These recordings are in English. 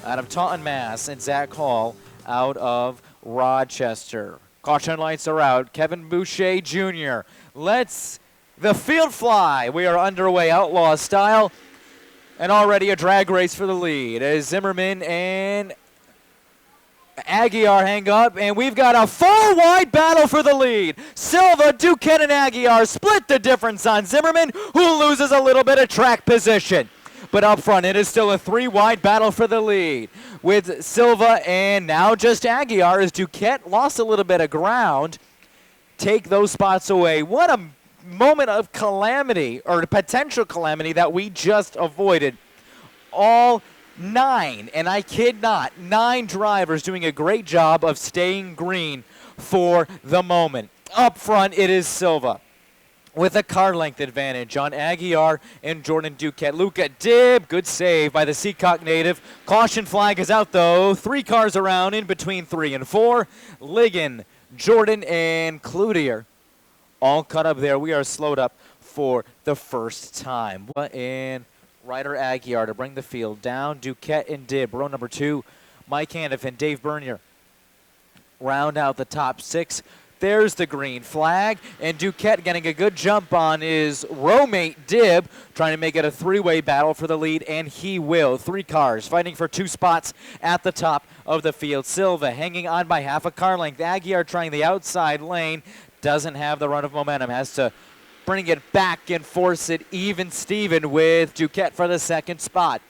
out of Taunton, Mass, and Zach Hall out of Rochester. Caution lights are out. Kevin Boucher Jr. Let's the field fly. We are underway Outlaw style. And already a drag race for the lead as Zimmerman and Aguiar hang up, and we've got a four-wide battle for the lead. Silva, Duquette, and Aguiar split the difference on Zimmerman, who loses a little bit of track position. But up front, it is still a three-wide battle for the lead with Silva and now just Aguiar as Duquette lost a little bit of ground. Take those spots away. What a moment of calamity, or potential calamity, that we just avoided. All 9, and I kid not, 9 drivers doing a great job of staying green for the moment. Up front, it is Silva with a car length advantage on Aguiar and Jordan Duquette. Luka Dib, good save by the Seekonk native. Caution flag is out, though. 3 cars around in between 3 and 4. Ligon, Jordan, and Cloutier all cut up there. We are slowed up for the first time. And Ryder Aguiar to bring the field down. Duquette and Dib, row number 2. Mike Hanifin, Dave Bernier round out the top 6. There's the green flag, and Duquette getting a good jump on his rowmate Dib, trying to make it a 3-way battle for the lead, and he will. 3 cars fighting for 2 spots at the top of the field. Silva hanging on by half a car length. Aguiar trying the outside lane. Doesn't have the run of momentum. Has to bring it back and force it even Steven with Duquette for the 2nd spot.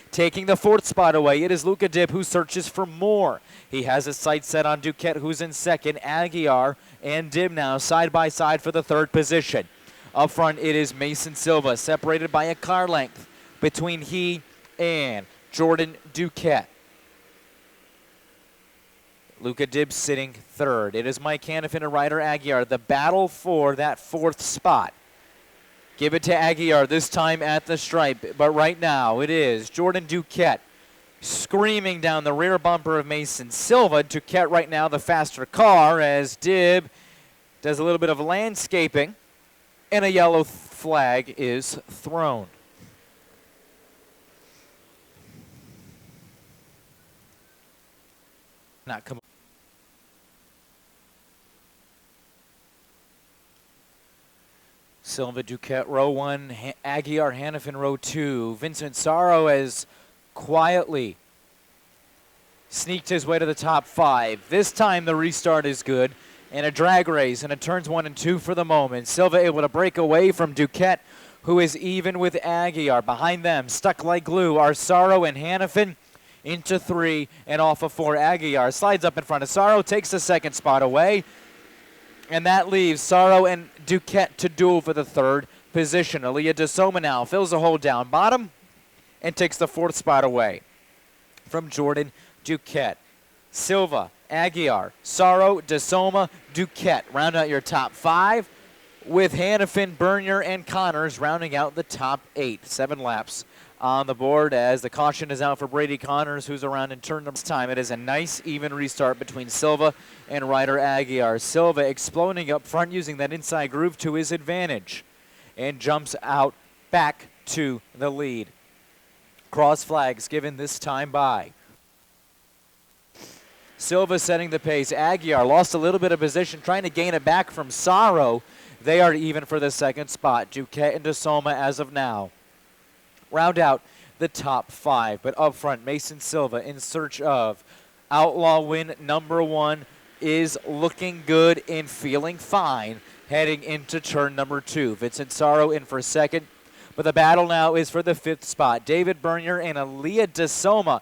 Taking the 4th spot away, it is Luka Dib who searches for more. He has his sights set on Duquette, who's in 2nd. Aguiar and Dib now side by side for the 3rd position. Up front, it is Mason Silva, separated by a car length between he and Jordan Duquette. Luka Dib sitting 3rd. It is Mike Hanifin and Ryder Aguiar. The battle for that 4th spot. Give it to Aguiar, this time at the stripe. But right now, it is Jordan Duquette screaming down the rear bumper of Mason Silva. Duquette right now the faster car as Dib does a little bit of landscaping. And a yellow flag is thrown. Not come. Silva, Duquette, row 1. Aguiar, Hanifin, row 2. Vincent Sarro has quietly sneaked his way to the top 5. This time the restart is good. And a drag race, and it turns 1 and 2 for the moment. Silva able to break away from Duquette, who is even with Aguiar. Behind them, stuck like glue, are Sarro and Hanifin into 3 and off of 4. Aguiar slides up in front of Sarro, takes the 2nd spot away. And that leaves Sarro and Duquette to duel for the 3rd position. Allyha DeSomma now fills the hole down bottom and takes the 4th spot away from Jordan Duquette. Silva, Aguiar, Sarro, DeSomma, Duquette round out your top 5 with Hanifin, Bernier, and Connors rounding out the top 8. 7 laps on the board as the caution is out for Brady Connors, who's around in turn number time. It is a nice even restart between Silva and Ryder Aguiar. Silva exploding up front using that inside groove to his advantage and jumps out back to the lead. Cross flags given this time by Silva setting the pace. Aguiar lost a little bit of position trying to gain it back from Sarro. They are even for the 2nd spot. Duquette and DeSomma as of now round out the top 5. But up front, Mason Silva in search of Outlaw win number 1 is looking good and feeling fine heading into turn number 2. Vincent Sarro in for 2nd. But the battle now is for the 5th spot. David Bernier and Allyha DeSomma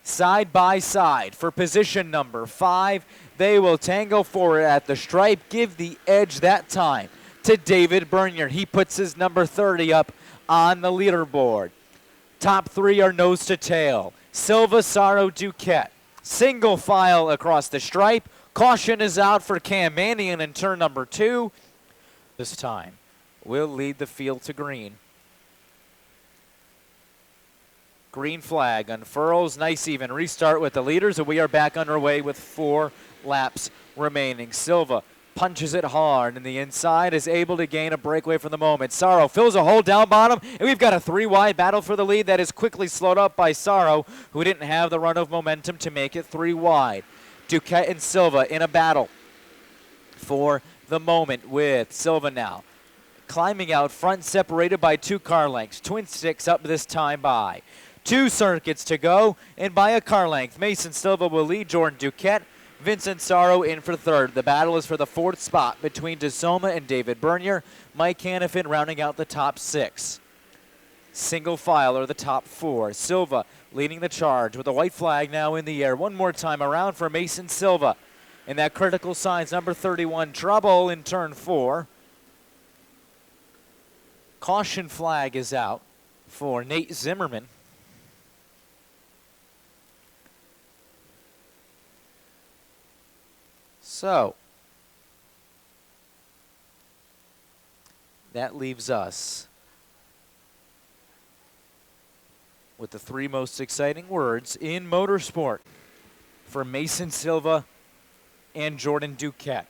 side by side for position number 5. They will tango forward at the stripe, give the edge that time to David Bernier. He puts his number 30 up on the leaderboard. Top 3 are nose to tail. Silva, Sarro, Duquette. Single file across the stripe. Caution is out for Cam Mannion in turn number 2. This time will lead the field to green. Green flag unfurls. Nice even restart with the leaders, and we are back underway with 4 laps remaining. Silva punches it hard, and the inside is able to gain a breakaway from the moment. Sarro fills a hole down bottom, and we've got a 3-wide battle for the lead that is quickly slowed up by Sarro, who didn't have the run of momentum to make it 3 wide. Duquette and Silva in a battle for the moment, with Silva now climbing out front, separated by 2 car lengths. Twin sticks up this time by 2 circuits to go, and by a car length. Mason Silva will lead Jordan Duquette. Vincent Sarro in for third. The battle is for the 4th spot between DeSomma and David Bernier. Mike Hannafin rounding out the top 6. Single file are the top 4. Silva leading the charge with a white flag now in the air. One more time around for Mason Silva. And that critical signs number 31, trouble in turn 4. Caution flag is out for Nate Zimmerman. So, that leaves us with the 3 most exciting words in motorsport for Mason Silva and Jordan Duquette.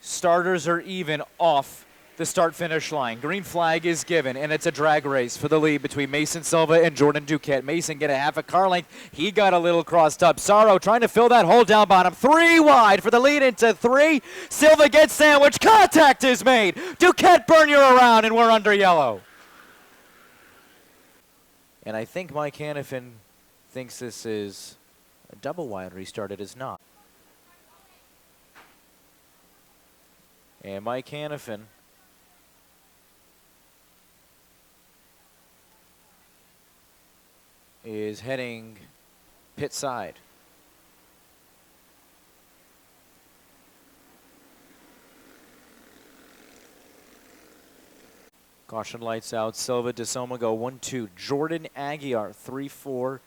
Starters are even off the start-finish line. Green flag is given, and it's a drag race for the lead between Mason Silva and Jordan Duquette. Mason get a half a car length. He got a little crossed up. Sarro trying to fill that hole down bottom. 3 wide for the lead into 3. Silva gets sandwiched. Contact is made. Duquette Bernier around, and we're under yellow. And I think Mike Hannafin thinks this is a double wide restart. It is not. And Mike Hannafin is heading pit side. Caution lights out. Silva, DeSomma go 1-2. Jordan Aguiar 3-4.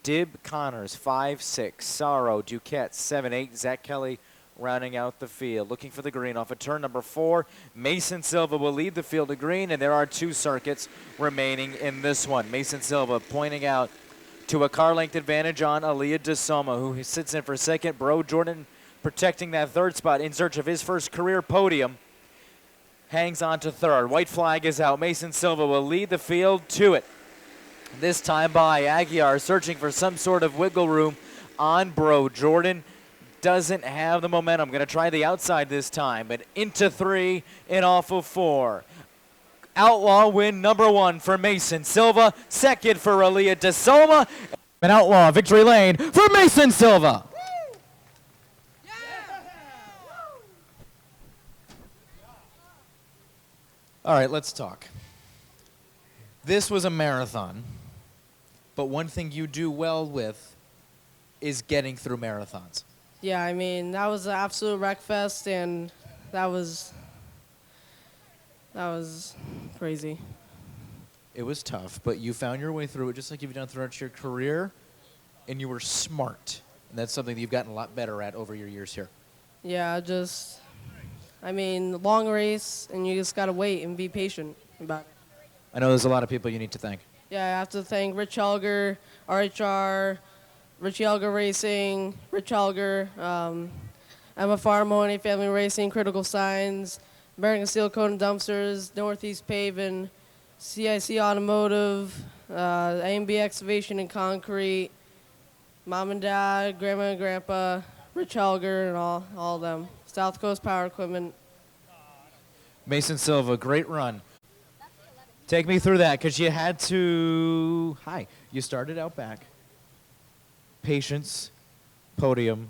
Dib Connors 5-6. Sarro, Duquette 7-8. Zach Kelley rounding out the field. Looking for the green off of turn number 4. Mason Silva will lead the field to green, and there are 2 circuits remaining in this one. Mason Silva pointing out to a car length advantage on Allyha DeSomma, who sits in for second. Bro Jordan protecting that 3rd spot in search of his first career podium. Hangs on to 3rd. White flag is out. Mason Silva will lead the field to it. This time by Aguiar, searching for some sort of wiggle room on Bro Jordan. Doesn't have the momentum. Going to try the outside this time, but into 3 and off of 4. Outlaw win number 1 for Mason Silva. Second for Allyha DeSomma. An Outlaw victory lane for Mason Silva. Yeah. All right, let's talk. This was a marathon, but one thing you do well with is getting through marathons. Yeah, I mean, that was an absolute wreck fest, and that was crazy. It was tough, but you found your way through it just like you've done throughout your career, and you were smart. And that's something that you've gotten a lot better at over your years here. Yeah, long race, and you just got to wait and be patient about it. I know there's a lot of people you need to thank. Yeah, I have to thank Rich Helger, RHR, Rich Helger Racing, Rich Helger, Emma Farmoni, Family Racing, Critical Signs, American Steel Coat and Dumpsters, Northeast Paving, CIC Automotive, A&B Excavation and Concrete, Mom and Dad, Grandma and Grandpa, Rich Helger, and all of them. South Coast Power Equipment. Mason Silva, great run. Take me through that, because you had to, you started out back. Patience, podium,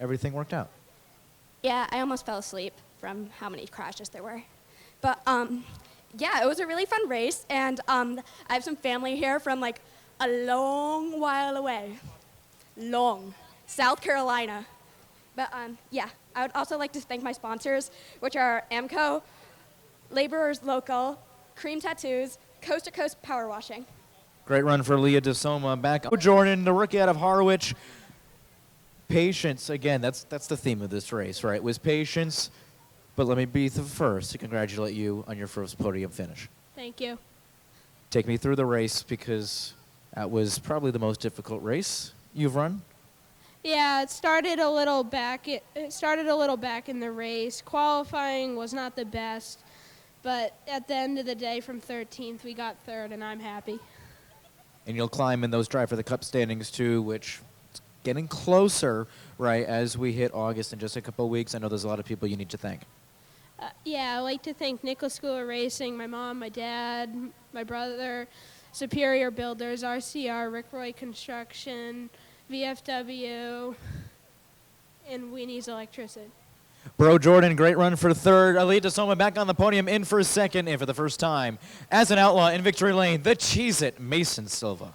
everything worked out. Yeah, I almost fell asleep from how many crashes there were. But yeah, it was a really fun race, and I have some family here from like a long while away. South Carolina. But yeah, I would also like to thank my sponsors, which are Amco, Laborers Local, Cream Tattoos, Coast to Coast Power Washing. Great run for Allyha DeSomma. Back up Jordan, the rookie out of Harwich. Patience, again, that's the theme of this race, right? Was patience, but let me be the first to congratulate you on your first podium finish. Thank you. Take me through the race, because that was probably the most difficult race you've run. Yeah, it started a little back. It started a little back in the race. Qualifying was not the best, but at the end of the day, from 13th, we got third, and I'm happy. And you'll climb in those Drive for the Cup standings too, which is getting closer, right, as we hit August in just a couple of weeks. I know there's a lot of people you need to thank. Yeah, I'd like to thank Nicholas School of Racing, my mom, my dad, my brother, Superior Builders, RCR, Rick Roy Construction, VFW, and Weenie's Electricity. Bro Jordan, great run for third. Allyha DeSomma back on the podium in for second, and for the first time as an Outlaw in victory lane, the Cheez-It, Mason Silva.